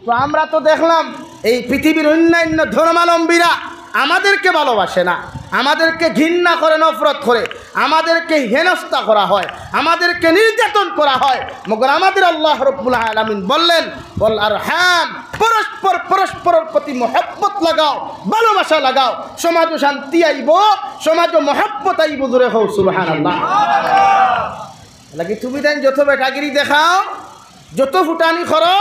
তো আমরা তো দেখলাম এই পৃথিবীর অন্যান্য ধর্মাবলম্বীরা আমাদেরকে ভালোবাসে না, আমাদেরকে ঘৃণা করে, নফরত করে, আমাদেরকে হেনস্থা করা হয়, আমাদেরকে নির্যাতন করা হয়। মগর আমাদের আল্লাহ রাব্বুল আলামিন বললেন, বল আরহাম, পরস্পরের প্রতি মহব্বত লাগাও, ভালোবাসা লাগাও, সমাজও শান্তি আইব, সমাজও মহব্বত আইব। জোরে হও সুবহানাল্লাহ। লাগি তুমি দেন যত বেটাগিরি দেখাও, যত ফুটানি করো,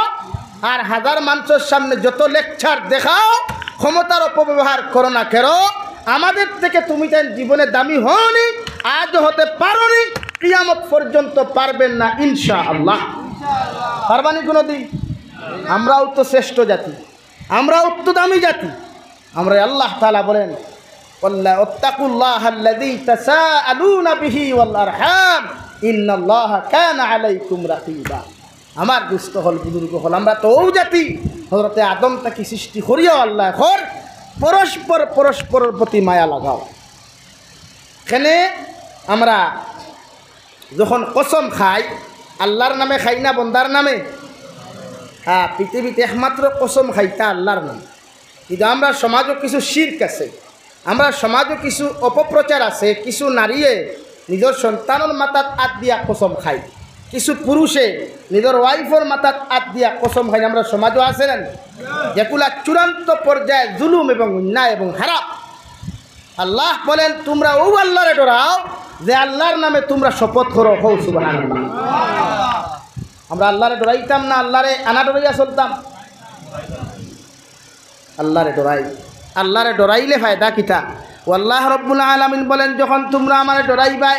আর হাজার মানুষের সামনে যত লেকচার দেখাও, ক্ষমতার অপব্যবহার করো না কেন, আমাদের থেকে তুমি তাই জীবনে দামি হওনি, আজও হতে পারোনি, কিয়ামত পর্যন্ত পারবেন না ইনশাআল্লাহ। পারবানি কোনো দিন? আমরাও তো শ্রেষ্ঠ জাতি, আমরাও তো দামি জাতি। আমরা আল্লাহ তাআলা বলেন, ওয়াত্তাকুল্লাহাল্লাযী তাসাআলুনা বিহি ওয়াল আরহাম ইন্নাল্লাহা কানা আলাইকুম রাকিবা। আমার দুস্থ হল, বুজুর্গ হল, আমরা তো ও জাতি হযরতে আদম তাকে সৃষ্টি করিয়াও আল্লাহ খর পরস্পরের প্রতি মায়া লাগাও। এখানে আমরা যখন কসম খাই, আল্লাহর নামে খাই না বন্দার নামে? হ্যাঁ, পৃথিবীতে একমাত্র কসম খাইতা আল্লাহর নামে। কিন্তু আমরা সমাজও কিছু শিরক আছে, আমরা সমাজও কিছু অপপ্রচার আছে। কিছু নারীয়ে নিজের সন্তানের মাথাত হাত দিয়া কসম খায়, কিছু পুরুষে নিজের ওয়াইফের মাথাত হাত দিয়া কসম খায়। আমরা সমাজও আছে না, যেগুলা চূড়ান্ত পর্যায়ে জুলুম এবং অন্যায় এবং হারাম। আল্লাহ বলেন, তোমরা ও আল্লাহরে ডরাও যে আল্লাহর নামে তোমরা শপথ করো। হও সুবহানাল্লাহ। আমরা আল্লাহরে ডরাইতাম না, আল্লাহরে আনা ডরাইয়া চলতাম? আল্লাহরে ডরাই, আল্লাহরে ডরাইলে ফায়দা কিতা? আল্লাহ রাব্বুল আলামিন বলেন, যখন তোমরা আমারে ডরাইবাই,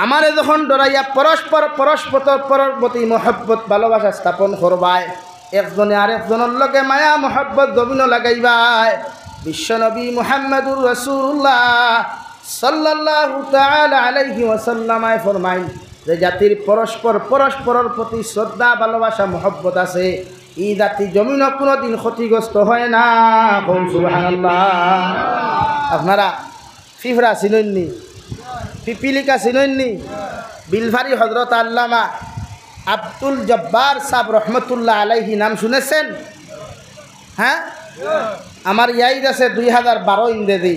আমারে যখন ডরাইয়া পরস্পরের প্রতি মহব্বত ভালোবাসা স্থাপন করবাই, একজনে আরেকজনের লগে মায়া মহব্বত জমিন লাগাইবাই। বিশ্বনবী মুহাম্মদুর রাসূলুল্লাহ সাল্লাল্লাহু তাআলা আলাইহি ওয়াসাল্লাম ফরমাইন যে জাতির পরস্পরের প্রতি শ্রদ্ধা, ভালোবাসা, মহব্বত আছে, এই জাতি জমিন কোনো দিন ক্ষতিগ্রস্ত হয় না। সুবহানাল্লাহ। আপনারা ফিফরা চিনেননি? পিপিলিকা চিনেননি? বিলভারি হযরত আল্লামা আব্দুল জব্বার সাহেব রহমতুল্লাহ আলাইহি নাম শুনেছেন? হ্যাঁ, আমার ইয়াইদ আছে 2012 ইংরেজি।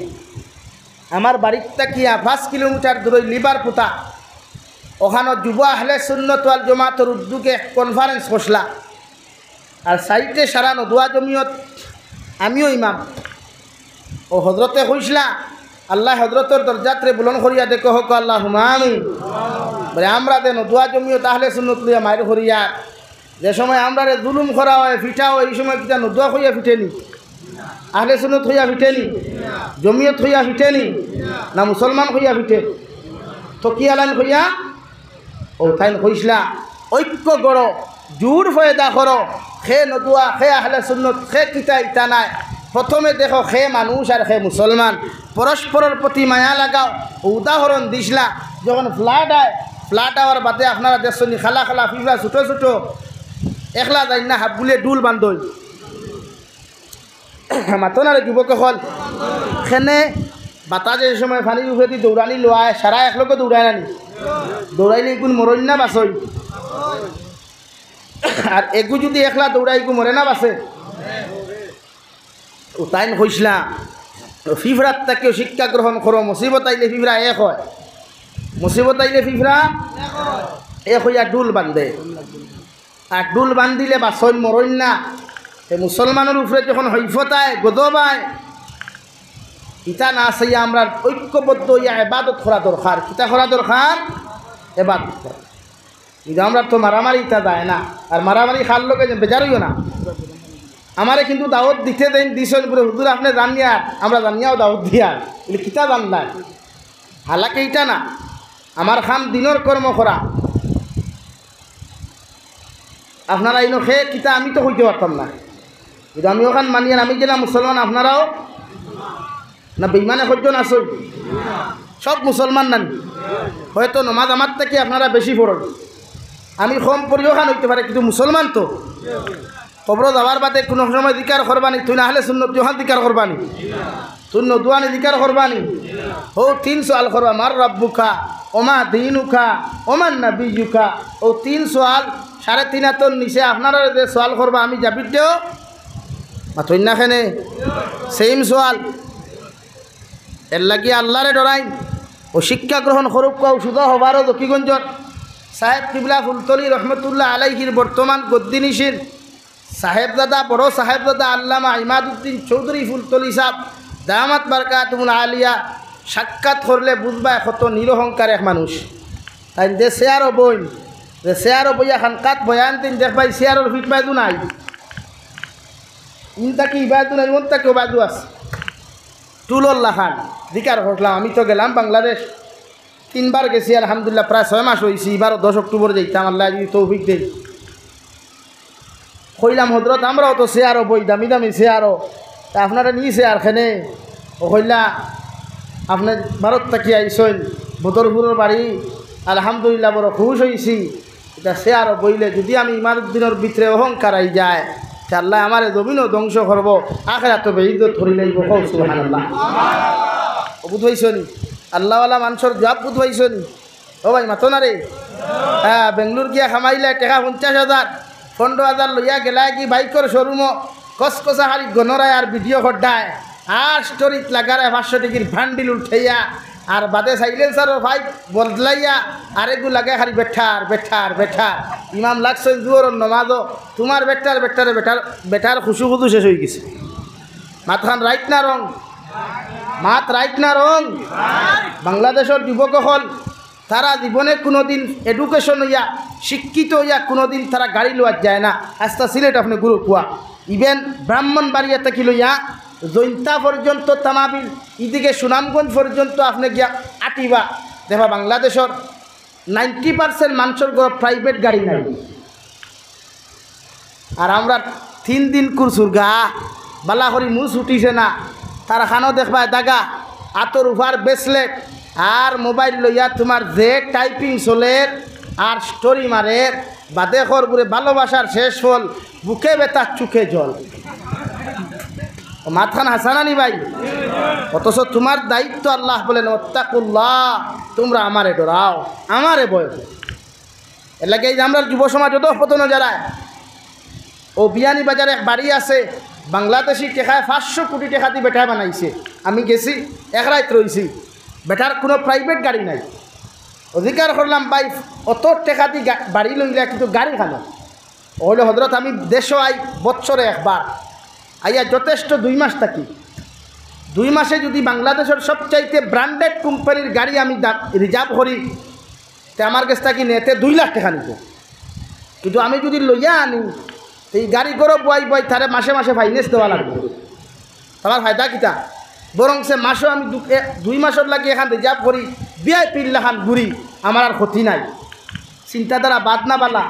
আমার বাড়ির তাকিয়া 5 কিলোমিটার দূরে লিবারপুতা, ওখানে যুব আহলে সুন্নাত ওয়াল জামাতের উদ্যোগে কনফারেন্স বসলা, আর সাইডে সারানো দোয়া জমিয়ত, আমিও ইমাম। ও হজরতে কইসলা, আল্লাহ হজরতর দরজাত্রে বুলন করিয়া দেখো হোক আল্লাহুম্মা আমিন। বলে আমরা দেন দোয়া জমিয়ত আহলে সুন্নাত লইয়া মায়ের করিয়া, যে সময় আমরা জুলুম করা হয়, ফিটা হয়, এই সময় কিটা নদুয়া হইয়া ফিটেনি? আহলে সুন্নাত হইয়া ফিটেনি? জমিয়ত হইয়া ফিটেনি? না মুসলমান হইয়া ফিটে? তো কি আলান হইয়া? ও তাই কইসলা, ঐক্য গড়, জোর ফয়দা করো, খে নদুয়া, খে আহলে সুন্নাত, খে কিতা ইতা নাই। প্রথমে দেখো খে মানুষ আর খে মুসলমান, পরস্পরের প্রতি মায়া লাগাও। উদাহরণ দিসলা, যখন ফ্লাড হয়, ফ্লাড হওয়ার বাদে আপনারা দেখছেন খালা খালা ফিফলা ছোটো ছোটো একলা যাই না হাত বুলিয়ে ডুল বান্ধই মাতনারে যুবক হল সেনে বাতাজের সময় পানির উপরে দি দৌড়ানি লোয়ায়, সারা একলগে দৌড়ায় নানি, দৌড়াইলে কোন মরণ না বাসই? আর এগু যদি একলা দৌড়াই গু মরে না বাসে? ও তাই হইসলা ফিফরাত তাকেও শিক্ষা গ্রহণ করো। মুসিবত আইলে ফিফরা এক হয়, মুসিবত আইলে ফিফরা এক হইয়া ডুল বান্ধে। আর ডুল বান্ধিলে বাসন মরণ না। এই মুসলমানের উপরে যখন হৈফতায় গদবায়, ইটা না চাইয়া আমরা ঐক্যবদ্ধ ইয়া এবাদত করা দরকার। কিতা করা দরকার? এবাদত করা। কিন্তু আমরা তো মারামারি ইটা যায় না, আর মারামারি খার লোকে বেজার হইও না। আমারে কিন্তু দাওয়াত দিতে দেন, দিছেন পুরো হুজুর আপনি জানিয়ার, আমরা জানিয়াও দাওয়াত দিয়ার, বলে কিতা জানলাম? হালাকে ইটা না, আমার খাম দিনের কর্ম করা। আপনারা ইনো খে কিতা আমি তো হইতে পারতাম না, কিন্তু আমি ওখান মানিয়ান, আমি গেলাম মুসলমান, আপনারাও না বেইমানে সহ্য আসই? সব মুসলমান নানি, হয়তো নমাজ আমার থেকে আপনারা বেশি পড়েন, আমি কম পড়িও খান হইতে পারে, কিন্তু মুসলমান তো। কবর যাওয়ার বাদে কোনো সময় দিকার করবানি, তুই না হলে সুন্নত জোহান দিকার করবানি, তুই নদুয়ানি দিকার করবানি। ও 3 সওয়াল করবা, মার রব্বুকা, ওমা দিনুকা, ওমান নাবিয়ুকা। ও 3 সওয়াল 3.5 হাতর নিচে আপনারা যে সোয়াল করবা আমি যাবি দেও মাথই না খেনে সেম সোয়াল এর লাগি আল্লাহরে ডরাই ও শিক্ষা গ্রহণ করুক শুধু হবারও দক্ষিগঞ্জর সাহেব কিবলা ফুলতলি রহমতুল্লাহ আলাইহির বর্তমান গদ্দিনিশীল সাহেবজাদা বড় সাহেবজাদা আল্লামা ইমাদুদ্দিন চৌধুরী ফুলতলি সাহেব দামাত বারকাতুল আলিয়া সাক্ষাৎ করলে বুঝবা কত নিরহংকার এক মানুষ তাই যে শেয়ারও বই যে শেয়ারও বইয়া খানকাত বয়ান তিন দেখবাই শেয়ারের ফিট বাইদু নাই ইনতাকি ইবাদু নাই ওনতাকে বাদু আছে টুলল্লা খান দিকার করলাম আমি তো গেলাম বাংলাদেশ 3 বার গেছি আলহামদুলিল্লাহ প্রায় 6 মাস হয়েছি এবার 10 অক্টোবর যাইতাম আল্লাহ যদি তৌফিক দেই কইলাম হজরত আমরাও তো শেয়ারও বই দামি দামি শেয়ারও তা আপনারা নিয়ে শেয়ার খেনে ও কইলা আপনার ভারত থাকি আইসইন বদরপুরের বাড়ি আলহামদুলিল্লাহ বড় খুশ হয়েছি এটা শেয়ারও বইলে যদি আমি ইমারুদ্দিনের ভিতরে অহংকার আই যায় তা আল্লাহ আমার জমিনও ধ্বংস করব আখেরা তো বেইজ্জত ধরি লইব সুবহানাল্লাহ বুঝ হইছনি আল্লাহওয়ালা মানুষের জবাব বুঝ হইছনি ও ভাই মাতো না রে হ্যাঁ বেঙ্গলোর গিয়া খামাইলে টাকা 50,000 15,000 লইয়া গেলা কি বাইকের শোরুমও কসকসা হারি গণরায় আর ভিডিও খড্ডায় আর স্টোরিত লাগারে 500 টাকির ভান্ডিল উঠাইয়া আর বাদে সাইলেন্সারের ভাই বদলাইয়া আরেকগু লাগে খালি বেঠার বেঠার বেঠার ইমাম লাগছেন জুয়োর নমাজও তোমার বেটার বেটারে বেটার বেটার খুশু খুদু শেষ হয়ে গেছে মাতখান রাইট না রং মাত রাইট না রং বাংলাদেশের যুবকসকল তারা জীবনে কোনোদিন এডুকেশন হইয়া শিক্ষিত হইয়া কোনোদিন তারা গাড়ি লোয়া যায় না আস্তা সিলেট আপনি গুরু কুয়া ইভেন ব্রাহ্মণবাড়িয়া থেকে লইয়া জৈন্তা পর্যন্ত তামাবিল ইদিকে সুনামগঞ্জ পর্যন্ত আপনি গিয়া আটিবা দেখবা বাংলাদেশের 90% মানুষের ঘর প্রাইভেট গাড়ি নাই আর আমরা 3 দিন কুরসুর গা বালা করি মুছ উঠিছে না তারা খানো দেখবা দাগা আতর উভার ব্রেসলেট আর মোবাইল লইয়া তোমার যে টাইপিং চলের আর স্টোরি মারের বাদে ঘরে ভালোবাসার শেষ ফল বুকে বেতা চুকে জল মাথান হাসানানি ভাই অথচ তোমার দায়িত্ব আল্লাহ বলেন ওত্তাকুল্লাহ তোমরা আমারে ডরাও আমারে ভয় এর লাগে আমরা যুব সমাজ পতন যারা ও বিয়ানি বাজারে এক বাড়ি আছে বাংলাদেশি টেকায় 500 কোটি টাকা দিয়ে বেটা বানাইছে আমি গেছি এক রাত রয়েছি বেটার কোনো প্রাইভেট গাড়ি নাই অধিকার করলাম ভাই অত টাকা দিয়ে বাড়ি লইলে কিন্তু গাড়ি খানো হইলে হজরত আমি দেশও আই বৎসরে একবার আইয়া যথেষ্ট 2 মাস থাকি 2 মাসে যদি বাংলাদেশের সবচাইতে ব্র্যান্ডেড কোম্পানির গাড়ি আমি রিজার্ভ করি তে আমার কাছ থেকে নেতে 2 লাখ টাকা নিব কিন্তু আমি যদি লইয়া আনি এই গাড়ি গরো বই বই তারে মাসে মাসে ফাইন্যান্স দেওয়া লাগবে তোমার ফায়দা কিতা বরং সে মাসও আমি 2 মাসের লাগে এখান রিজার্ভ করি VIP লাখান ঘুরি আমার আর ক্ষতি নাই চিন্তাধারা বাদ না বালা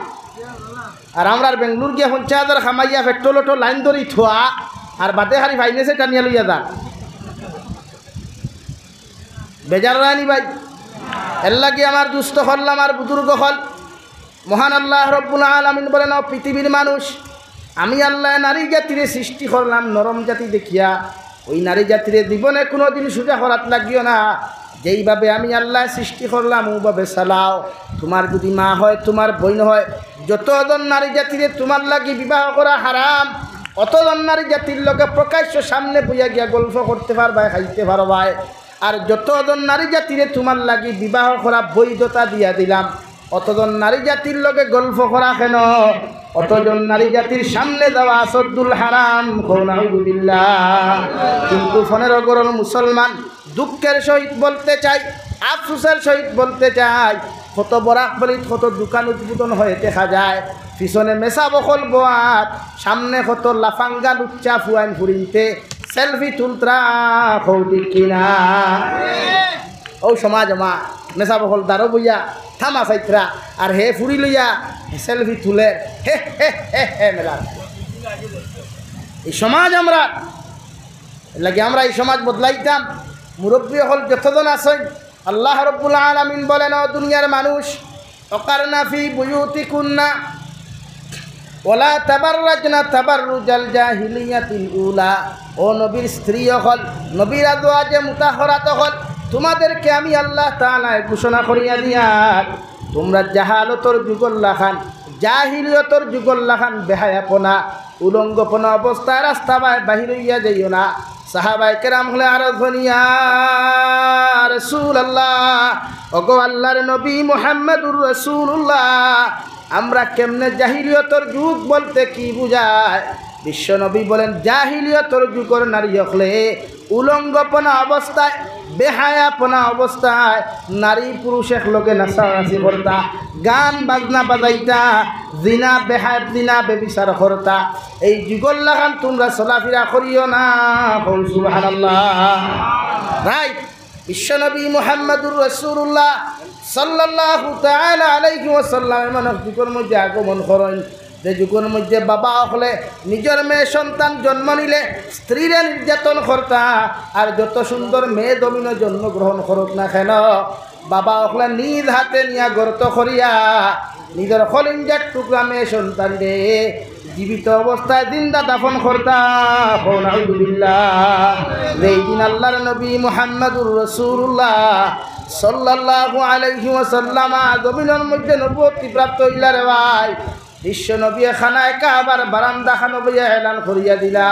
আর আমরা বেঙ্গলোর গিয়ে 50,000 খামাইয়া পেট্রোল অটো লাইন ধরি থোয়া আর বাদে হারি ফাইন্যান্সে টানিয়া লইয়া যা বেজার রানি ভাই এর লাগে আমার দুস্থ হল আমার বুজুর্গ হল মহান আল্লাহ রব্বুল আলামিন বলেন পৃথিবীর মানুষ আমি আল্লাহ নারী জাতিরে সৃষ্টি করলাম নরম জাতি দেখিয়া ওই নারী জাতিরে জীবনে কোনো দিন সোজা করাত লাগিও না যেইভাবে আমি আল্লাহ সৃষ্টি করলাম ওইভাবে চালাও তোমার যদি মা হয় তোমার বোন হয় যতজন নারী জাতিরে তোমার লাগি বিবাহ করা হারাম অতজন নারী জাতির লোকে প্রকাশ্য সামনে বইয়া গিয়া গল্প করতে পারবা খাইতে পারবাই আর যতজন নারী জাতিরে তোমার লাগি বিবাহ করা বৈধতা দিয়া দিলাম অতজন নারী জাতির লোকে গল্প করা কেন অতজন নারী জাতির সামনে যাওয়া সদ্দুল হারাম কৌনাউযুবিল্লাহ কিন্তু 15 করোড় মুসলমান দুঃখের সহিত বলতে চাই আফসোসের সহিত বলতে চাই কত বরাক বলি কত দোকান উদ্বোধন হয়ে দেখা যায় পিছনে মেসা বকল বোয়াত সামনে কত লাফাঙ্গা লুচ্চা ফুয়াইন ফুরিতে সেলফি তুলত্রা কৌটি কিনা ও সমাজ মা মেসা বকল দারো বইয়া থামা চাইত্রা আর হে ফুরি লইয়া সেলফি তুলে হে হে হে হে মেলা এই সমাজ আমরা লাগে আমরা এই সমাজ বদলাইতাম মুরব্বী হল যতজন আছেন আল্লাহ রব্বুল আলামিন বলেন ও দুনিয়ার মানুষ অকারনা ফি বুয়ুতিকুন্না ওয়ালা তাবাররাজনা তাবাররুজাল জাহিলিয়াতিল উলা ও নবীর স্ত্রী হল নবীর আজওয়াজে মুতাহহারাত হল তোমাদেরকে আমি আল্লাহ তাআলা ঘোষণা করিয়া দিয়া তোমরা জাহালতর যুগল লাখান জাহিলিয়তর যুগল লাখান বেহায়াপনা উলঙ্গপনা অবস্থায় রাস্তা বাহির হইয়া যাইও না। সাহাবায়ে কেরাম হলে আরো ধনিয়া রাসূলুল্লাহ, ওগো আল্লাহর নবী মুহাম্মদুর রাসূলুল্লাহ, আমরা কেমনে জাহিলিয়তর যুগ বলতে কি বুঝায়? বিশ্বনবী বলেন, জাহিলিয়তর যুগের নারী হলে উলঙ্গপনা অবস্থায় বেহায়াপনা অবস্থায় নারী পুরুষ এক লোকে নাচানাচি করতা, গান বাজনা বাজাইতা, জিনা বেহায়াত জিনা বেবিচার করতা। এই যুগল লাগান তোমরা চলাফেরা করিও না। সুবহানাল্লাহ। রাইট। বিশ্বনবী মুহাম্মদুর রাসূলুল্লাহ সাল্লাল্লাহু তাআলা আলাইহি ওয়াসাল্লাম এমন যুগের মধ্যে আগমন করেন যে যুগের মধ্যে বাবা হলে নিজের মেয়ে সন্তান জন্ম নিলে স্ত্রীরা নির্যাতন করতা, আর যত সুন্দর মেয়ে দমিনে জন্মগ্রহণ করুক না কেন বাবা হলে নিজ হাতে নিয়া গর্ত করিয়া নিজের কলিজার টুকরা মেয়ে সন্তান রে জীবিত অবস্থায় জিন্দা দাফন করতা। আলহামদুলিল্লাহ। এই দিন আল্লাহর নবী মুহাম্মদুর রাসূলুল্লাহ সাল্লাল্লাহু আলাইহি ওয়াসাল্লাম জমিনের মধ্যে নবুয়তি প্রাপ্ত হইলা রে ভাই। বিশ্ব নবী খানায় কাবার বারান্দা খানো বইয়া এলান করিয়া দিলা,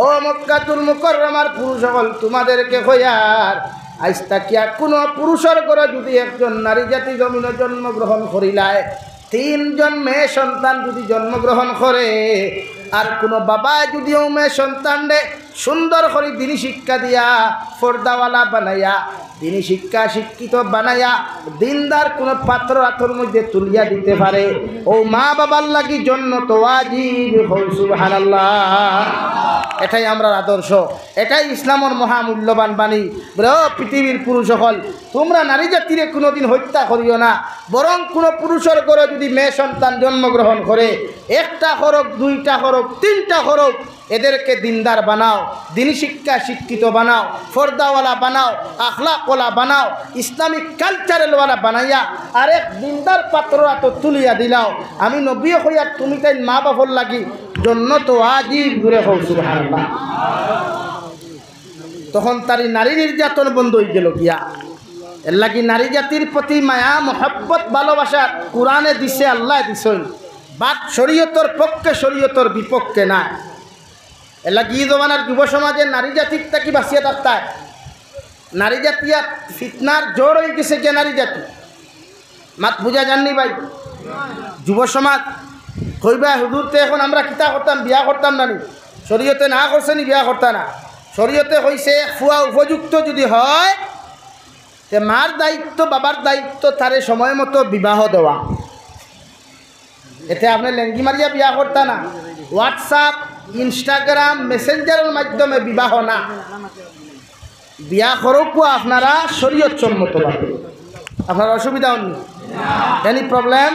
ও মক্কাতুল মুকাররমার পুরুষ সকল, তোমাদেরকে কইয়ার আজ তাকিয়া কোনো পুরুষের ঘরে যদি একজন নারী জাতি জমিনে জন্মগ্রহণ করিলায়, 3 জন মেয়ে সন্তান যদি জন্মগ্রহণ করে, আর কোনো বাবা যদিও মেয়ে সন্তান রে সুন্দর করে দিনী শিক্ষা দিয়া পর্দাওয়ালা বানাইয়া দিনী শিক্ষা শিক্ষিত বানাইয়া দিনদার কোনো পাত্র হাতের মধ্যে তুলিয়া দিতে পারে, ও মা বাবার লাগি জন্য তো ওয়াজিব। সুবহানাল্লাহ। এটাই আমরা আদর্শ, এটাই ইসলামের মহামূল্যবান বাণী। বলে ও পৃথিবীর পুরুষ সকল, তোমরা নারী জাতিরে কোনোদিন হত্যা করিও না, বরং কোনো পুরুষের ঘরে যদি মেয়ে সন্তান জন্মগ্রহণ করে, 1টা করুক, 2টা করুক, 3টা করুক, এদেরকে দিনদার বানাও, দিনী শিক্ষা শিক্ষিত বানাও, ফর্দাওয়ালা বানাও, আখলাকওয়ালা বানাও, ইসলামিক কালচারেলওয়ালা বানাইয়া আরেক দিনদার পাত্ররা তো তুলিয়া দিলাও। আমি নবী হইয়া তুমি তাই মা বাপর লাগি জন্য তো আজীব ঘুরে হোক। সুবহানাল্লাহ। তখন তারই নারী নির্যাতন বন্ধ হয়ে গেল গিয়া। এর লাগি নারী জাতির প্রতি মায়া মহব্বত ভালোবাসা কোরআনে দিছে, আল্লাহ দিছেন, বাদ শরীয়তর পক্ষে শরীয়তর বিপক্ষে না। এর লাগি এই জমানার যুব সমাজে নারী জাতির তাকি বাঁচিয়ে থাকতে, নারী জাতিয়া ফিতনার জোর হয়ে গেছে কে নারী জাতি। মাত বুঝা জাননি ভাই? যুব সমাজ কইবা হুজুরতে এখন আমরা কিতা করতাম, বিয়া করতাম না নি? শরীয়তে না করছে নি বিয়া করতা না? শরীয়তে হইছে ফুয়া উপযুক্ত যদি হয় তে মার দায়িত্ব বাবার দায়িত্ব তারে সময় মতো বিবাহ দেওয়া। এতে আপনি লেঙ্গি মারিয়া বিয়া করতা না, হোয়াটসঅ্যাপ ইনস্টাগ্রাম মেসেঞ্জারের মাধ্যমে বিবাহ না, বিয়া করুক আপনারা শরীয়ত সম্মতভাবে। আপনার অসুবিধা হয়নি? Any problem?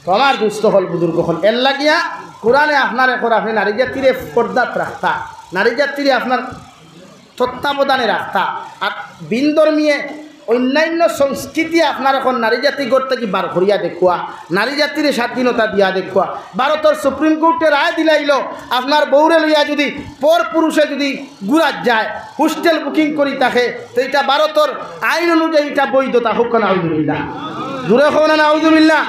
তোমার দুস্থ হল বুজুর্গ হল এর লাগিয়া কোরআনে আপনার এখন আপনি নারী জাতিরে পর্দাত রাখতা, নারী জাতিরে আপনার তত্ত্বাবধানে রাখতা। আর বিনধর্মীয় অন্যান্য সংস্কৃতি আপনার এখন নারী জাতি করতে কি বার করিয়া দেখুয়া, নারী জাতির স্বাধীনতা দিয়া দেখুয়া। ভারতের সুপ্রিম কোর্টে রায় দিলাইল আপনার বউরে লইয়া যদি পর পুরুষে যদি গুড়াত যায়, হোস্টেল বুকিং করি থাকে, তো এটা ভারতের আইন অনুযায়ী এটা বৈধতা হোক না আউযুবিল্লাহ, দূরে হোক না আউযুবিল্লাহ।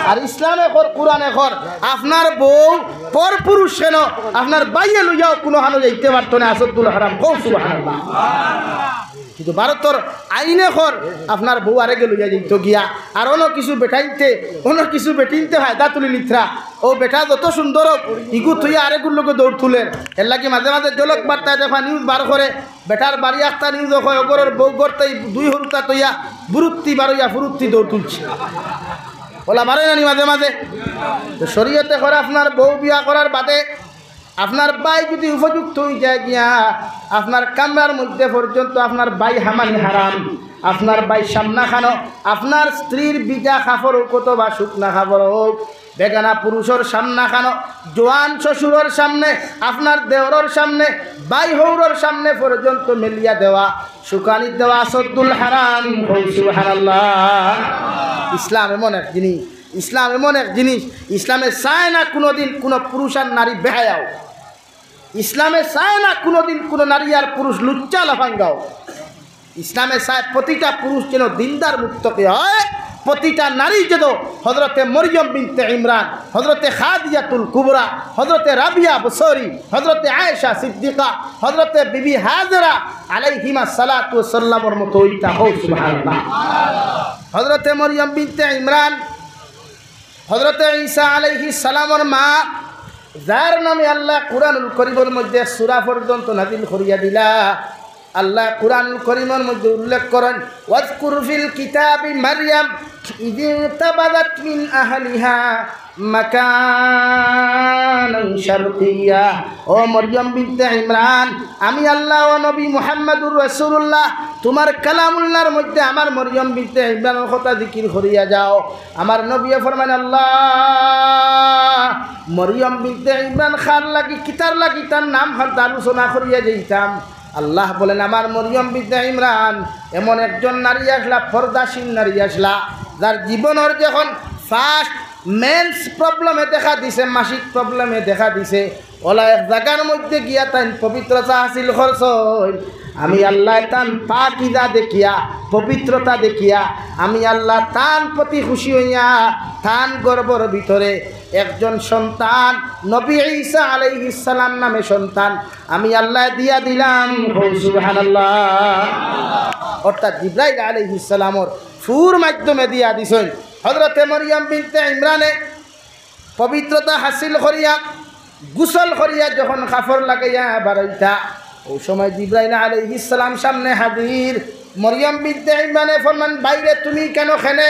আর ইসলামে কর, কোরআনে কর, আপনার বউ পর পুরুষ কেন আপনার বাইরে লইয়াও কোনো হানো যাইতে পারত না, আসাদুল হারাম কৌ সুবহানাল্লাহ। কিন্তু ভারতের আইনে কর আপনার বউ আরেগে লইয়া যেত গিয়া, আর অন্য কিছু বেটাইতে অন্য কিছু বেটিনতে ফায়দা তুলি নিত্রা, ও বেটা যত সুন্দর ইগু থইয়া আরেগুর লোকে দৌড় তুলেন। এর লাগে মাঝে মাঝে জলক বার্তায় দেখা নিউজ বার করে, বেটার বাড়ি একটা নিউজ হয় ওগরের বউ করতে 2 হরুতা তৈয়া বুরুত্তি বারইয়া ফুরুত্তি দৌড় তুলছে, ওলা বারে নানি মাঝে মাঝে। তো শরীয়তে করে আপনার বউ বিয়া করার বাদে আপনার বাই যদি উপযুক্ত হয়ে যায় গিয়া আপনার কামরার মধ্যে পর্যন্ত আপনার বাই হামানি হারাম, আপনার বাই সামনা খানো, আপনার স্ত্রীর বিজা খাফর হোক অথবা শুকনা খাফর হোক, বেগানা পুরুষের সামনা খানো, জোয়ান শ্বশুরের সামনে, আপনার দেওরের সামনে, বাই হৌরর সামনে পর্যন্ত মেলিয়া দেওয়া, শুকানি দেওয়া আসাদুল হারাম। সুবহানাল্লাহ। ইসলাম এমন এক জিনিস, ইসলাম এমন এক জিনিস, ইসলামে চায় না কোনোদিন কোনো পুরুষ আর নারী বেহায়াও, ইসলামে চায় না কোনোদিন কোনো নারী আর পুরুষ লুচ্চা লাফাঙ্গাও। ইসলামে চায় প্রতিটা পুরুষ যেন দিনদার মুক্তকে হয়, প্রতিটা নারী যেন হজরতে মরিয়ম বিনতে ইমরান, হজরতে খাদিজাতুল কুবরা, হজরতে রাবিয়া বসরি, হজরতে আয়েশা সিদ্দিকা, হজরতে বিবি হাজরা আলাইহিমা সালাতু সাল্লামের মতো হইতা হোক। সুবহানাল্লাহ। হজরতে মরিয়ম বিনতে ইমরান, হজরতে ঈসা আলাইহিস সালামের মা, যার নামে আল্লাহ কুরআনুল কারীমের মধ্যে সূরা পর্যন্ত নাযিল করিয়া দিলা। আল্লাহ কুরআনুল কারীমের মধ্যে উল্লেখ করেন, ওয়াজকুর ফিল কিতাবি মারইয়াম ইয তাবাদাত মিন আহলিহা মাকানান শারকিয়া। ও মরিয়ম বিনতে ইমরান, আমি আল্লাহ ও নবী মুহাম্মদুর রাসূলুল্লাহ তোমার কালামুল্লাহর মধ্যে আমার মরিয়ম বিনতে ইমরানের কথা জিকির করিয়া যাও। আমার নবী ফরমান, আল্লাহ মরিয়ম বিনতে ইমরান খান লাগি কিতার লাগি তার নাম খান আলোচনা করিয়া যাইতাম। আল্লাহ বলেন, আমার মরিয়ম বিনতে ইমরান এমন একজন নারী আসলা, পর্দাসীন নারী আসলা, যার জীবনের যখন ফার্স্ট মেন্স প্রবলেমে দেখা দিছে, মাসিক প্রবলেমে দেখা দিছে, ওলা এক জায়গার মধ্যে গিয়া তাই পবিত্রতা হাসিল করছ। আমি আল্লাহ তান পাকিদা দেখিয়া, পবিত্রতা দেখিয়া আমি আল্লাহ তান প্রতি খুশি হইয়া তান গর্বর ভিতরে একজন সন্তান নবী ঈসা আলাইহিস সালাম নামে সন্তান আমি আল্লাহ দিয়া দিলাম। সুবহানাল্লাহ। অর্থাৎ জিবরাইল আলাইহিস সালামর ফুর মাধ্যমে দিয়া দিছেন। হযরতে মরিয়ম বিনতে ইমরানে পবিত্রতা হাসিল করিয়া গোসল করিয়া যখন কাফর লাগাইয়া বারাইতা, ওই সময় জিবরাইল আলাইহিস সালাম সামনে হাজির। মরিয়ম বিনতে ইমরানে ফরমান, বাইরে তুমি কেন খেলে?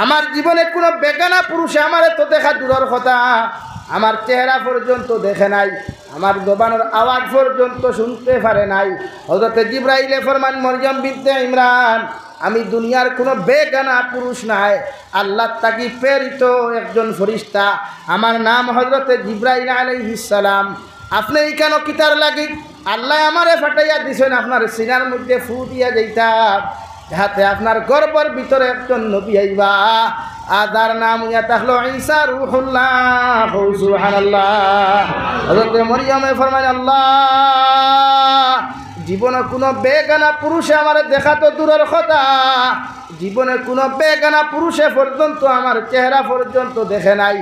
আমার জীবনে কোনো বেগানা পুরুষে আমারে তো দেখা দূরের কথা, আমার চেহারা পর্যন্ত দেখে নাই, আমার জবানের আওয়াজ পর্যন্ত শুনতে পারে নাই। হযরতে জিবরাইলে ফরমান, মরিয়ম বিনতে ইমরান, আমি দুনিয়ার কোনো বেগানা পুরুষ নাই, আল্লাহ তাকি প্রেরিত একজন ফেরেশতা, আমার নাম হযরতে জিবরাইল আলাইহিস সালাম। আপনি কেন কিতার লাগি? আল্লাহ আমারে ফাটাইয়া দিছেন আপনার সিনার মধ্যে ফু দিয়া যাইতাম, যাতে আপনার গর্বর ভিতরে একজন নবী আইবা, আদার নাম ইয়া তাহলো ঈসা রূহুল্লাহ। সুবহানাল্লাহ। হযরত মরিয়মে ফরমান, আল্লাহ জীবনে কোনো বেগানা পুরুষে আমার দেখা তো দূরের কথা, জীবনে কোনো বেগানা পুরুষে পর্যন্ত আমার চেহারা পর্যন্ত দেখে নাই,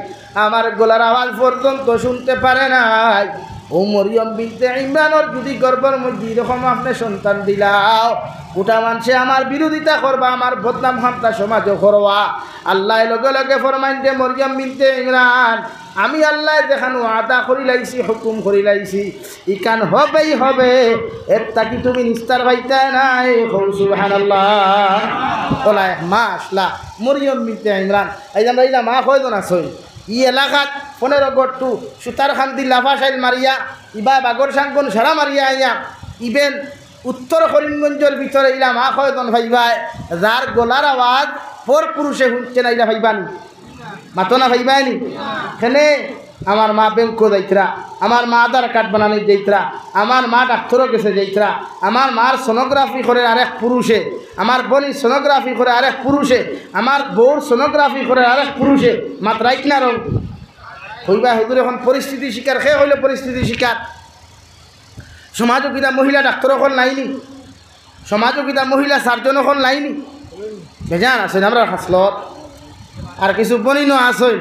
আমার গলার আওয়াজ পর্যন্ত শুনতে পারে নাই। ও মরিয়ম বিনতে ইমরানের যদি গর্বের মধ্যে এরকম আপনি সন্তান দিলাও, গোটা মানুষে আমার বিরোধিতা করবা, আমার বদনাম হামতা সমাজও করবা। আল্লাহ লগে লগে ফরমাইন যে মরিয়ম বিনতে ইমরান, আমি আল্লাহ দেখানো আদা করি লাইছি, হুকুম করি লাইছি, ইকান হবেই হবে, এর তাকি তুমি নিস্তার পাইতে নাই। সুবহানাল্লাহ। ওলা এক মা আসলা মরিয়ম বিনতে ইমরান, এই যে আমরা এইলা মা কয়জন আসই ই এলাকাত 15 গড়টু সুতার খান্দি লাফা সাইল মারিয়া ইবা বাগর সাংগন সারা মারিয়া আইয়া ইবেন উত্তর করিমগঞ্জের ভিতরে ইলা মা কয়জন ভাইবাই, যার গলার আওয়াজ পর পুরুষে শুনছে না, ইলা ভাইবানি মাতো না ভাইবানি। এখানে আমার মা ব্যাংকও যাইতরা, আমার মা আধার কার্ড বানানি যাইতরা, আমার মা ডাক্তারও গেছে যাইতরা, আমার মার সোনোগ্রাফি করে আরেক পুরুষে, আমার বোনই সোনোগ্রাফি করে আরেক পুরুষে, আমার বউর সোনোগ্রাফি করে আরেক পুরুষে, মাত্রাই কিনা রং হইবা হুজুর এখন পরিস্থিতি শিকার খেয়ে হইলে পরিস্থিতি শিকার। সমাজও কিনা মহিলা ডাক্তার এখন লাইনি, সমাজও কিনা মহিলা সার্জন এখন লাইনি, বেজান আসেন আমরা হাসলত আর কিছু বনিনো আসই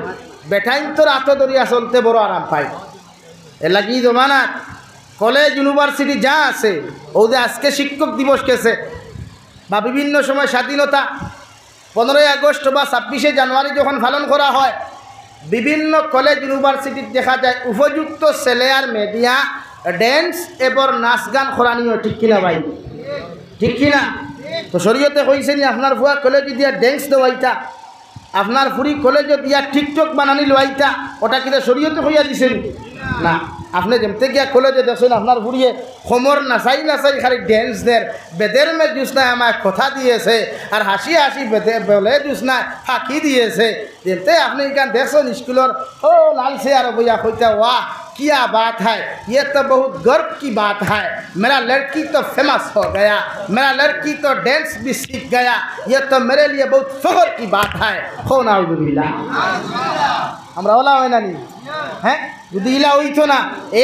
বেটাইন তোর আত দরিয়া চলতে বড় আরাম পায়। এলাকি জমানাত কলেজ ইউনিভার্সিটি যা আছে ওদের আজকে শিক্ষক দিবস কেছে বা বিভিন্ন সময় স্বাধীনতা 15ই আগস্ট বা 26শে জানুয়ারি যখন পালন করা হয়, বিভিন্ন কলেজ ইউনিভার্সিটির দেখা যায় উপযুক্ত ছেলে আর মেয়েদিয়া ড্যান্স এবং নাচ গান করানিও, ঠিক কিনা ভাই? ঠিক কিনা? তো শরীয়তে কইছে নি আপনার ভুয়া কলেজে দিয়া ড্যান্স দেওয়াইতা, আপনার ফুরি কলেজে দিয়া টিকটক বানানি লইতা, ওটা কিন্তু শরীয়তে হইয়া দিছেন না। আপনি যেমতে গিয়া কলেজে দেখছেন আপনার ফুরিয়ে খমর নাচাই নাচাই খালি ড্যান্স দের বেদের মে জুসনায় আমার কথা দিয়েছে আর হাসি হাসি বেদে বলে জুসনায় ফাঁকি দিয়েছে, যেমতে আপনি এখান দেখছেন স্কুলের ও লাল চেয়ার বইয়া কইতা ওয়া क्या बात है, ये तो बहुत गर्व की बात है। मेरा लड़की तो फेमस हो गया, मेरा लड़की तो डांस भी सीख गया, ये तो मेरे लिए बहुत फख्र की बात है। हो नाउजुबिल्लाह, আমরা ওলা হয় না নি? হ্যাঁ, যদি ইলা হইতো না,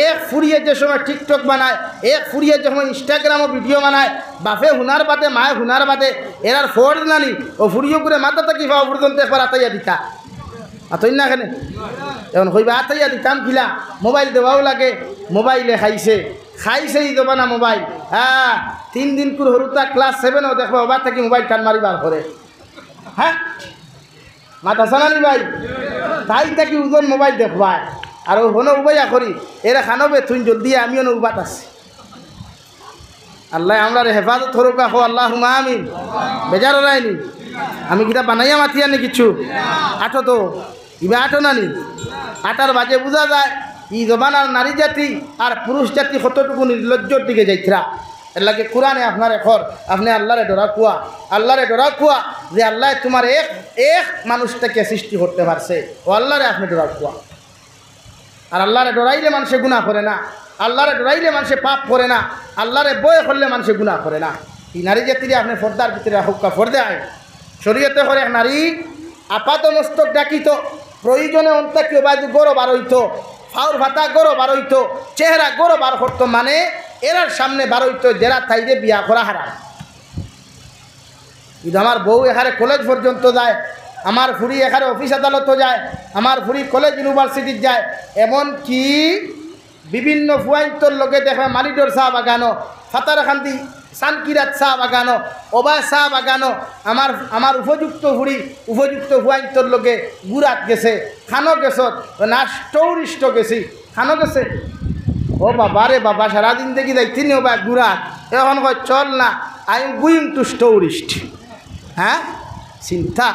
এক ফুরিয়ে যে সময় টিকটক বানায়, এক ফুরিয়ে যে সময় ইনস্টাগ্রামও ভিডিও বানায়, বাপে হুনার বাদে মায়ে হুনার বাদে এরার ফোর্ড নানি ও ফুরিয়ে করে মাথা থাকি পাওয়া পর্যন্ত একবার আতাইয়া দিতা আতই না এখানে এখন হইবা আতাইয়া দিতাম খিলা। মোবাইল দেওয়াও লাগে, মোবাইলে খাইছেই দেবা না মোবাইল। হ্যাঁ, 3 দিন করে হরুতা ক্লাস 7ও দেখবো ওবার থাকি মোবাইল টান মারিবার করে। হ্যাঁ, মাথা সানানি ভাই তাই থাকি ওজন মোবাইল দেখবায় আর হনো উবাইয়া করি এরা খানবে তুই জলদি আমিও নৌবাত আছি। আল্লাহ আমরা হেফাজত করুক, হো আল্লাহ আমিন। বেজার রায়নি আমি কিতা বানাইয়া মাতিয়া নি কিছু আঠো তো ইবা আঠো নানি আটার বাজে বোঝা যায় ই জবানার নারী জাতি আর পুরুষ জাতি কতটুকু নির্লজ্জর দিকে যাইতরা। এর লাগে কোরআনে আপনার এখন আপনি আল্লাহরে ডরা কুয়া, আল্লাহরে ডরা কুয়া যে আল্লাহ তোমার এক মানুষটাকে সৃষ্টি করতে পারছে, ও আল্লাহরে আপনি ডরা কুয়া। আর আল্লাহরে ডরাইলে মানুষে গুনাহ করে না, আল্লাহরে ডরাইলে মানুষে পাপ করে না, আল্লাহরে বয় করলে মানুষে গুনাহ করে না। এই নারী জাতিরে আপনি পর্দার ভিতরে হুক্কা ফর্দে আয় শরীয়তে করে নারী আপাত মস্তক ডাকিত, প্রয়োজনে অন্তাকি বাজু গরো বার হইতো, ফাউর ভাতা গরো বার হইতো, চেহারা গরো বার করতো, মানে এরার সামনে বার হইতো জেরা তাইরে বিয়া করা হারাম। কিন্তু আমার বউ এখানে কলেজ পর্যন্ত যায়, আমার ফুরি এখানে অফিস আদালতও যায়, আমার ফুরি কলেজ ইউনিভার্সিটির যায়, এমনকি বিভিন্ন ফুয়াইন্তর লোকে দেখবে মালিডোর চা বাগানো, ফাতারখান্দি সানকিরাত চা বাগানো, ওবা চা বাগানো, আমার উপযুক্ত ফুয়াইন্তর লোকে গুড়াত গেছে, খানো গেছত নাষ্টৌরিষ্ট গেছি, খানো গেছে। ও বাবা রে বাবা, সারাদিন দেখি দেখছি নি ওবা গুড়াত, এখন কয় চল না আই এম গোয়িং টু স্টোরিস্ট। হ্যাঁ, চিন্তা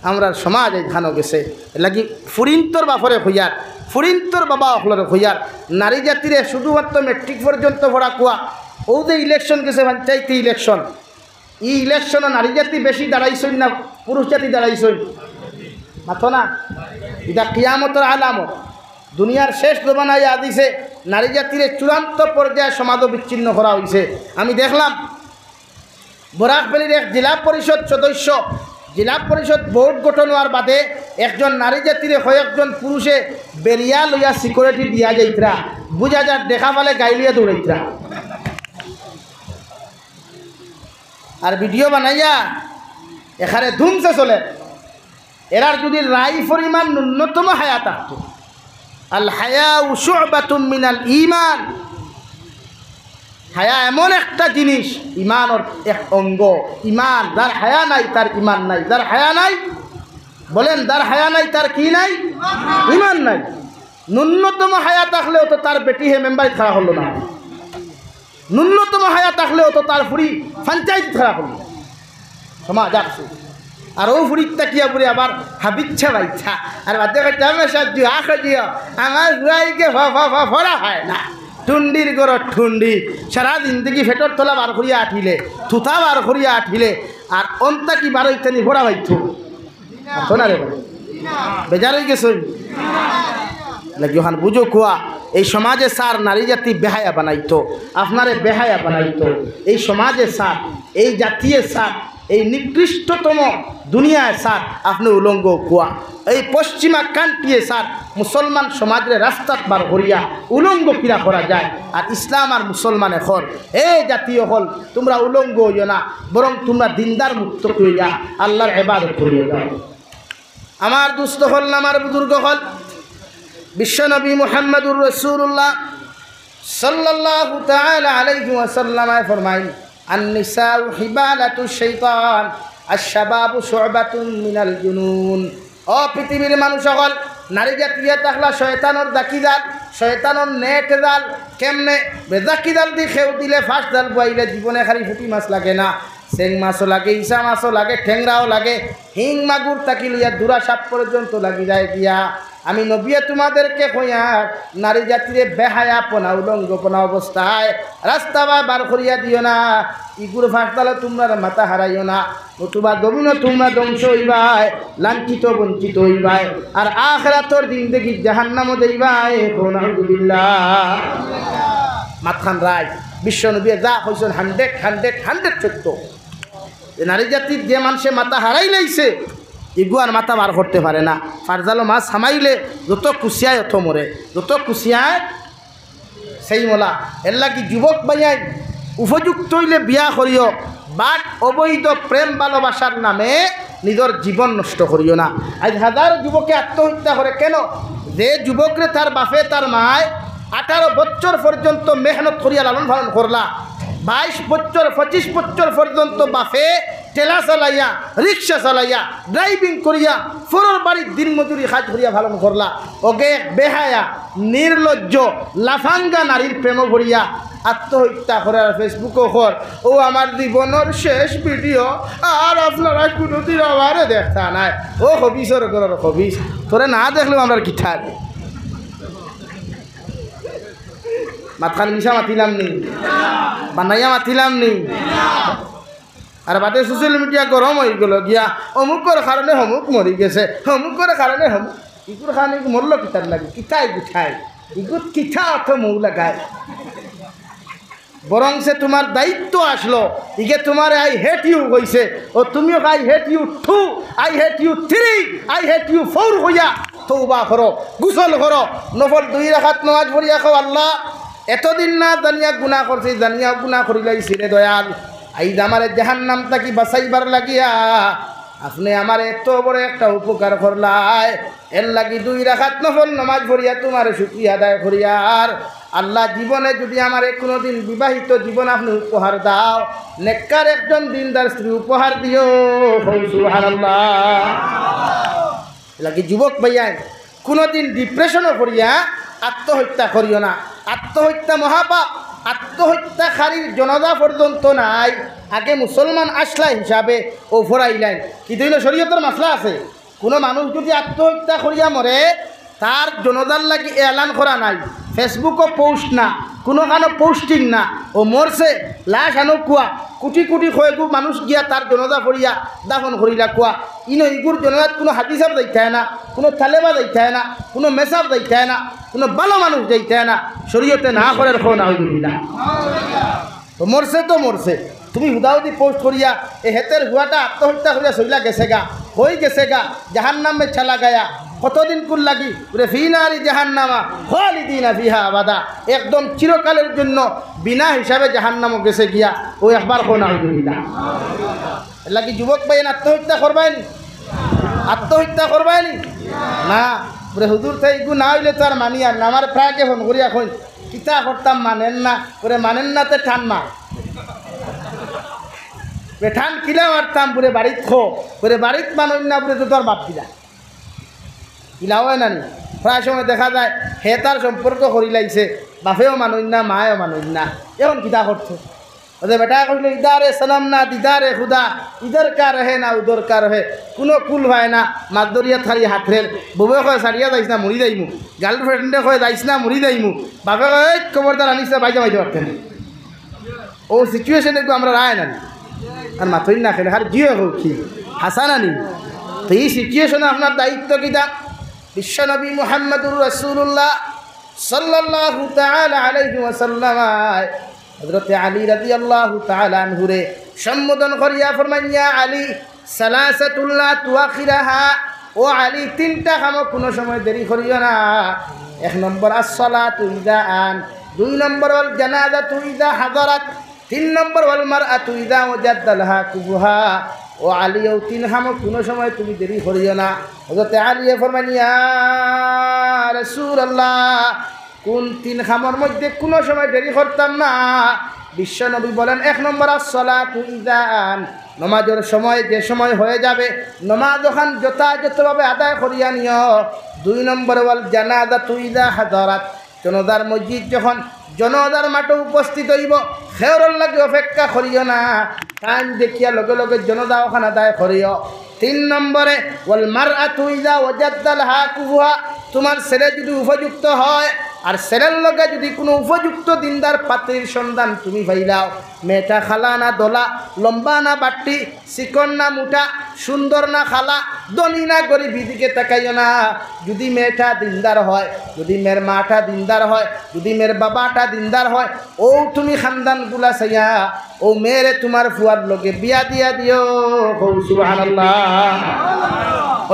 আমরা সমাজ এই খানো গেছে লাগি ফুরিন্তর বাপরে হইয়ার, ফুরিন্তর বাবা অকলরে হইয়ার। নারী জাতিরে শুধুমাত্র মেট্রিক পর্যন্ত পড়া কুয়া, ও যে ইলেকশন গেছে পঞ্চায়েত ইলেকশন, এই ইলেকশনও নারী জাতি বেশি দাঁড়াইছই না পুরুষ জাতি দাঁড়াইছই? মাথো না, এটা কিয়ামতের আলামত। দুনিয়ার শেষ জমানায় আদিছে নারী জাতিরে চূড়ান্ত পর্যায়ে সমাজ বিচ্ছিন্ন করা হয়েছে। আমি দেখলাম বরাকবেলির এক জেলা পরিষদ সদস্য, জেলা পরিষদ বোর্ড গঠন হওয়ার বাদে একজন নারী জাতিরে কয়েকজন পুরুষে বেরিয়া লইয়া সিকিউরিটি দিয়া যাইতরা, বুঝা যার দেখা পালে গাই লইয়া দৌড়াইতরা আর ভিডিও বানাইয়া এখানে ধুমসে চলে। এরার যদি রাই পরিমাণ ন্যূনতম হায়া থাকত, আল হায়াউ শু'বাতুম মিনাল ঈমান, হায়া এমন একটা জিনিস, ইমানের এক অঙ্গ। ইমান যার হায়া নাই তার ইমান নাই, যার হায়া নাই বলেন যার হায়া নাই তার কি নাই? ইমান নাই। ন্যূনতম হায়া থাকলেও তো তার বেটি হে মেম্বার খারাপ হলো না, ন্যূনতম হায়া থাকলেও তো তার ফুরি পঞ্চায়েত খারাপ হলো সমাজ আসছে। আর ও ফুরিটা কিয়া পুরে আবার হাবিচ্ছা বাইচ্ছা আর বাদে সাহায্য আখিও আমার জুয়াইকে ফরা হয় না, টুন্ডির গড় ঠুন্ডি সারা জিন্দগি ফেটর তোলা বার করিয়া আঠিলে, থুথা বার করিয়া আঠিলে, আর অন্তা কি বার হইতে নি ভরা বাইতো না রে বেজার হয়ে গেছে লাগি। ওখান বুঝো কুয়া এই সমাজে সার নারী জাতি বেহায়া বানাইতো, আপনারে বেহায়া বানাইতো এই সমাজে সার, এই জাতীয় সার, এই নিকৃষ্টতম দুনিয়ায় সার আপনি উলঙ্গ কুয়া। এই পশ্চিমা কান্ট্রিয়ে সার মুসলমান সমাজের রাস্তাত বার করিয়া উলঙ্গ কিরা করা যায়। আর ইসলাম আর মুসলমান এখন এই জাতীয় হল তোমরা উলঙ্গ হইও না, বরং তোমরা দিনদার মুক্ত হইয়া আল্লাহর ইবাদত করিয়া যাও। আমার দুস্থ হল না, আমার বুজুর্গ হল বিশ্বনবী মুহাম্মদুর রাসূলুল্লাহ সাল্লাল্লাহু তাআলা আলাইহি ওয়াসাল্লাম ফরমাইন, আন-নিসাউ হিবালাতুশ শাইতান, আশ-শাবাবু শু'বাতুন মিনাল জুনুন। ও পৃথিবীর মানুষ সকল, নারী জাতীয় থাকলা শয়তানোর দাকিদাল, শয়তানোর নেট জাল। কেমনে? বেদাকিদাল দি খেউ দিলে ফাঁস জাল বইলে জীবনে খালি ফুটি মাছ লাগে না, চেং মাছও লাগে, ইসা মাছও লাগে, ঠেংরাও লাগে, হিং মাগুর তাকি লইয়া দুরা সাপ পর্যন্ত লাগি যায় দিয়া। আমি নবিয়ে তোমাদেরকে কইয়া নারী জাতিরে বেহায়া পোনা উলঙ্গপনা অবস্থায় রাস্তা বার করিয়া দিও না, ইগুর ফাঁসতালে তোমরা মাথা হারাইও না, নতুবা দমিন তোমরা ধ্বংস হইবাই, লাঞ্ছিত বঞ্চিত হইবাই, আর আখিরাতের জিন্দেগি জাহান্নামও দেইবাই। আলহামদুলিল্লাহ। মাতখান রায় বিশ্ব নবী যা কইছেন 100 সত্য। নারী জাতির যে মানুষে মাথা হারাই লাইছে ইগু আর মাথা বার করতে পারে না। ফারজালো মাছ সামাইলে যত কুচিয়ায় অত মরে, যত কুচিয়ায় সেই মোলা। এর লাগি যুবক বাইয়াই উপযুক্ত হইলে বিয়া করিও, বাট অবৈধ প্রেম ভালোবাসার নামে নিজের জীবন নষ্ট করিও না। আজ হাজার যুবকে আত্মহত্যা করে কেন? যে যুবকরে তার বাপে তার মায় 18 বছর পর্যন্ত মেহনত করিয়া লালন পালন করলা, 22 বছর 25 বছর পর্যন্ত বাপে ঠেলা চালাইয়া রিক্সা চালাইয়া ড্রাইভিং করিয়া ফোরর বাড়ির দিন মজুরি কাজ করিয়া পালন করলা, ওকে বেহায়া নির্লজ্জ লাফাঙ্গা নারীর প্রেম করিয়া আত্মহত্যা করার ফেসবুকও কর ও আমার জীবনের শেষ ভিডিও, আর আপনারা কোনোদিন আমারে দেখা নাই। ও হবিসর ঘরের হবিস, তোরে না দেখলেও আমরা কিঠার মাতখান মিশা মাতিলাম নি, বানাইয়া মাতিলাম নি। আর বাদে সোশ্যাল মিডিয়া গরম হয়ে গেল গিয়া অমুকর কারণে অমুক মরি গেছে, অমুকর কারণে অমুক, ইগুর কারণে মরল কিতার লাগে, কিঠাই গুঠায় ইগুর কিঠা অর্থ মৌ লাগায়। বরং সে তোমার দায়িত্ব আসলো, ইগে তোমার আই হেট ইউ কইছে, ও তুমিও I hate you 2, I hate you 3, I hate you 4 হইয়া তওবা করো, গোসল করো, নফল 2 রাকাত নামাজ পড়িয়া খাও, আল্লাহ এতদিন না জানিয়া গুনাহ করছি, জানিয়া গুনাহ করিলাইছি রে দয়াল, আইজ আমারে জাহান্নাম থাকি বাঁচাইবার লাগিয়া আপনি আমার এত বড় একটা উপকার করলাই, এর লাগি 2 রাকাত নফল নামাজ পড়িয়া তোমার শুকরিয়া আদায় করিয়ার আল্লাহ জীবনে যদি আমার কোনোদিন বিবাহিত জীবন আপনি উপহার দাও, নেককার একজন দিনদার স্ত্রী উপহার দিও। সুবহানাল্লাহ। লাগি যুবক ভাইয়া কোনোদিন ডিপ্রেশনও করিয়া আত্মহত্যা করিও না। আত্মহত্যা মহাপাপ, আত্মহত্যাকারীর জনতা পর্যন্ত নাই। আগে মুসলমান আসলা হিসাবে ও ফরাইলেন কি দইল শরীয়তের মাসলা আছে, কোনো মানুষ যদি আত্মহত্যা করিয়া মরে তার জনতার লাগি এলান করা নাই, ফেসবুকও পোস্ট না, কোনো কানো পোস্টিং না, ও মরছে লাশ আনো কুয়া, কোটি কোটি কয়েকু মানুষ গিয়া তার জনতা পড়িয়া দাফন করিলা কুয়া। ইনো ইগুর জনতাত কোনো হাদিসাব যাইতে হয় না, কোনো তালেবা যাইতে হয় না, কোনো মেসাব যাইতে হয় না, কোনো ভালো মানুষ যাইতে হয় না, শরীয়তে না করে রাখো না হইল। তো মরছে তুমি হুদাহুদি পোস্ট করিয়া এ হেতের হুয়াটা আত্মহত্যা করিয়া চইলা গেছে গা, হয়ে গেছে গা, জাহান্নামে ছেলা গায়া কতদিন কুল লাগি রে ফিনারি জাহান্নামা খালিদিনা ফিহা আবাদা, একদম চিরকালের জন্য বিনা হিসাবে জাহান্নামও গেছে গিয়া। ও একবার কোনা হইল লাগি যুবক ভাই আত্মহত্যা করবাইনি, আত্মহত্যা করবাইনি না রে হুজুর তাই ইগু না হইলে তো আর মানি আর না। আমার প্রায়কে ফোন করিয়া কই কিতা করতাম মানেন না, ওরে মানেন না তে ঠান মা ঠান কিলা মারতাম পুরে বাড়িত খো, পুরে বাড়িত মানুষ না পুরে তো তোর বাপ কিলা কিলা হয় না। প্রায় সময় দেখা যায় হে তার সম্পর্ক করি লাগছে, বাপেও মানুষ না মায়েও মানুষ না, এখন কিতা করছে ওদের বেটা কইল ইদারে সালাম না দিদারে খুদা, ইধর কা রহে না উধর কা রহে, কোনো কুল হয় না। মাদরিয়া থারি হাতরের বউয়ে কয় সারিয়া যাইস না মরি যাইমু, গার্লফ্রেন্ডে কয় যাইস না মরি যাইমু, বাপে কয় খবরদার আনিস না বাইজা বাইতে পারতেন। ও সিচুয়েশনে আমরা রায় না আর মাথই না খেলে আর জিও হোক কি হাসান আনি। তো এই সিচুয়েশনে আপনার দায়িত্ব কিতা? বিশ্বনবী মুহাম্মদুর রাসূলুল্লাহ সাল্লাল্লাহু তাআলা আলাইহি ওয়াসাল্লাম হযরত আলী রাদিয়াল্লাহু তাআলা আনহু রে সম্বোধন করিয়া ফরমান, ইয়া আলী সালাসাতুল্লাহ তুআখিরাহা, ও আলী 3টা কাম কোনো সময় দেরি করিও না। 1 নম্বর আস-সালাতু ইযা আন, 2 নম্বর ওয়াল জানাজাতু ইযা হাদারাত, 3 নম্বর ওয়াল মারআতু ইযা ওয়াজাদ্দা লাহা কুবুহা। ও আলীও 3 কাম কোনো সময় তুমি দেরি করিও না। হযরত আলী ফরমান, ইয়া রাসূলুল্লাহ কোন 3 কামের মধ্যে কোনো সময় দেরি করতাম না? বিশ্বনবী বলেন 1 নম্বর আস-সালাতু ইযা আন, নামাজের সময় যে সময় হয়ে যাবে নামাজ ওখান যথাযথভাবে আদায় করিয়া নিও। 2 নম্বর ওয়াল জানাজাতু ইযা হাদারাত, জনতার মসজিদ যখন জনতার মাঠে উপস্থিত হইব খেওরর লাগে অপেক্ষা করিও না। টাইম দেখিয়া লগে লগে জনদাও খানা দায় করিও 3 নম্বরে ওয়াল মারআতু ইযা ওয়াজাদ্দাল হাকুহা তোমার ছেলে যদি উপযুক্ত হয় আর ছেলের লগে যদি কোনো উপযুক্ত দিনদার পাত্রীর সন্ধান তুমি পাইলাও মেয়েটা খালা না দোলা লম্বা না বাট্টি চিকন না মুঠা সুন্দর না খালা ধনী না গরিব দিকে তাকাইও না যদি মেয়েটা দিনদার হয় যদি মেয়ের মাটা দিনদার হয় যদি মেয়ের বাবাটা দিনদার হয় ও তুমি খানদানগুলা চাইয়া ও মেয়েরে তোমার ফুয়ার লগে বিয়া দিয়া দিও সুবহানাল্লাহ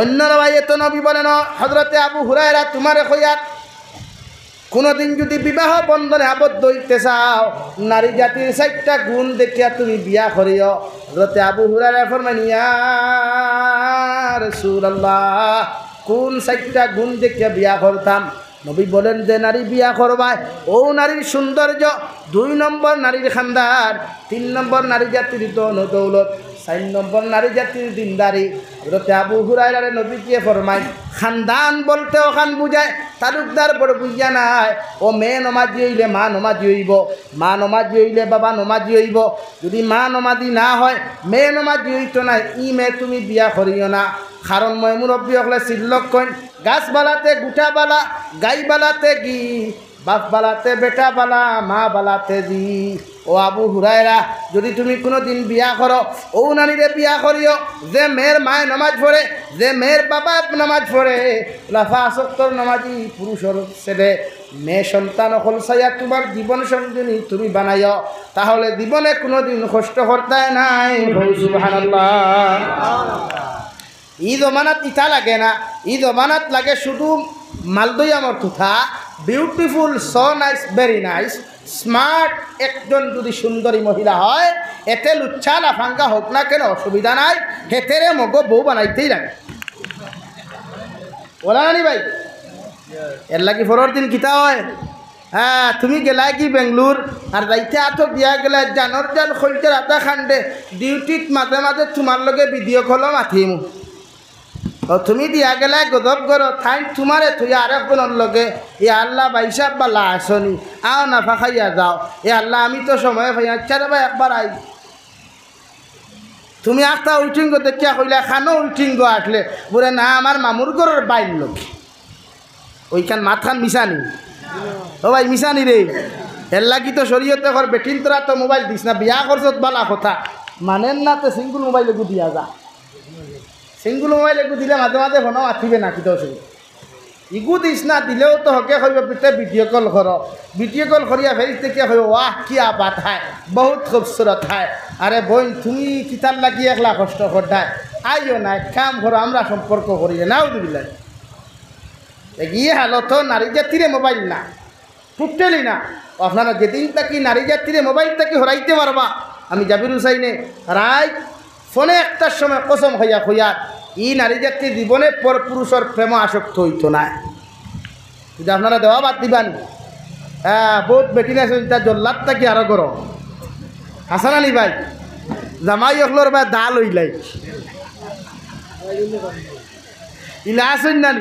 অন্য রাওয়ায়াতে নবী বলেন হযরতে আবু হুরায়রা তোমারে কইয়াত কোনোদিন যদি বিবাহ বন্ধনে আবদ্ধ হইতে চাও নারী জাতির 4টা গুণ দেখিয়া তুমি বিয়া করিও হযরতে আবু হুরায়রা ফরমান ইয়া রাসূলুল্লাহ কোন 4টা গুণ দেখিয়া বিয়া করতাম নবী বলেন যে নারী বিয়া করবায় ও নারীর সৌন্দর্য 2 নম্বর নারীর খানদান 3 নম্বর নারী জাতির ধন দৌলত 4 নম্বর নারী জাতির দিনদারি হযরতে আবু হুরায়রা নবী দিয়ে ফরমায় খানদান বলতে ওখান বুঝায় তালুকদার বড় বুঝিয়া নাই ও মেয়ে নমাজি হইলে মা নমাজি হইব মা নমাজি হইলে বাবা নমাজি হইব যদি মা নমাজি না হয় মেয়ে নমাজি হইতো না ই মেয়ে তুমি বিয়া করিও না কারণ মই মুরব্বী হলে সিল্লক কইন গাছ বালাতে গুটা বালা গাই বালাতে গি বাপ বালাতে বেটা বালা মা বালাতে দি ও আবু হুরায়রা যদি তুমি কোনো দিন বিয়া করো ও নারীরে বিয়া করিও যে মেয়ের মায় নামাজ পড়ে যে মেয়ের বাবা নামাজ পড়ে লাফা সত্তর নামাজি পুরুষের ছেলে মেয়ে সন্তান হল সাইয়া তোমার জীবন সঙ্গিনী তুমি বানাইও তাহলে জীবনে কোনো দিন কষ্ট করতে নাই সুবহানাল্লাহ ঈদ অমানাত ইটা লাগে না ঈদ অমানাত লাগে শুধু মালদই আমার তুথা beautiful so nice very nice smart একজন যদি সুন্দরী মহিলা হয় এতে লুচ্ছা লাফাঙ্গা হোক না কেন অসুবিধা নাই হেতেরে মগ বউ বানাইতেই লাগে বলা নানি ভাই এর লাগি পরের দিন কিতা হয় হ্যাঁ তুমি গেলা কি বেঙ্গলোর আর রাইতে আতো দিয়া গেলে জানর জান খলতে রাতা খান্ডে ডিউটিত মাঝে মাঝে তোমার লগে ভিডিও কল মাথিম ও তুমি দিয়া গেলে গদব করো থাইন তোমারে তুই আরেকজনের লগে এ আল্লাহ বাইসাব বালা আসনি আও নাফা খাইয়া যাও এ আল্লাহ আমি তো সময় ভাই আচ্ছা রে ভাই একবার আই তুমি একটা উইটিঙ্গ দেখিয়া কইলা খানো উইটিঙ্গ আসলে বলে না আমার মামুর ঘরের বাইর লোক ওইখান মাথান মিশানি ও ভাই মিশানি রে এর লাগি তো শরীয়তে ঘর বেটিন তোরা তো মোবাইল দিস না বিয়া করছত বালা কথা মানেন না তো সিঙ্গুল মোবাইলে গু দিয়া যা সিঙ্গুল মোবাইলে গু দিলে মাঝে মাঝে ফোনও আঠিবে না কিন্তু ইগু দিস না দিলেও তো হকে হইব পিতে ভিডিও কল কর ভিডিও কল করিয়া ফেরিস থেকে হইব ওয়াহ কি বাত হয় বহুত খুবসুরত হয় আরে বোন তুমি কিতার লাগি একলা কষ্ট করতায় আইও না কাম করো আমরা সম্পর্ক করি নাও দিবিলাই গিয়ে হালত নারী জাতিরে মোবাইল না টুটেলি না আপনারা যেদিন তাকি নারী জাতিরে মোবাইল তাকে হরাইতে পারবা আমি জাবির হুসাইনে রায় ফোনে একটার সময় কসম হইয়া হইয়া ই নারী জাতির জীবনে পর পুরুষের প্রেম আসক্ত হইতো না যদি আপনারা দেওয়া বাদ দিবান হ্যাঁ বহুত বেটি না তার জল্লাদ থাকি আরো করো হাসান আলী ভাই জামাই অখলোর বা দা লইলাই ইলা আসেন না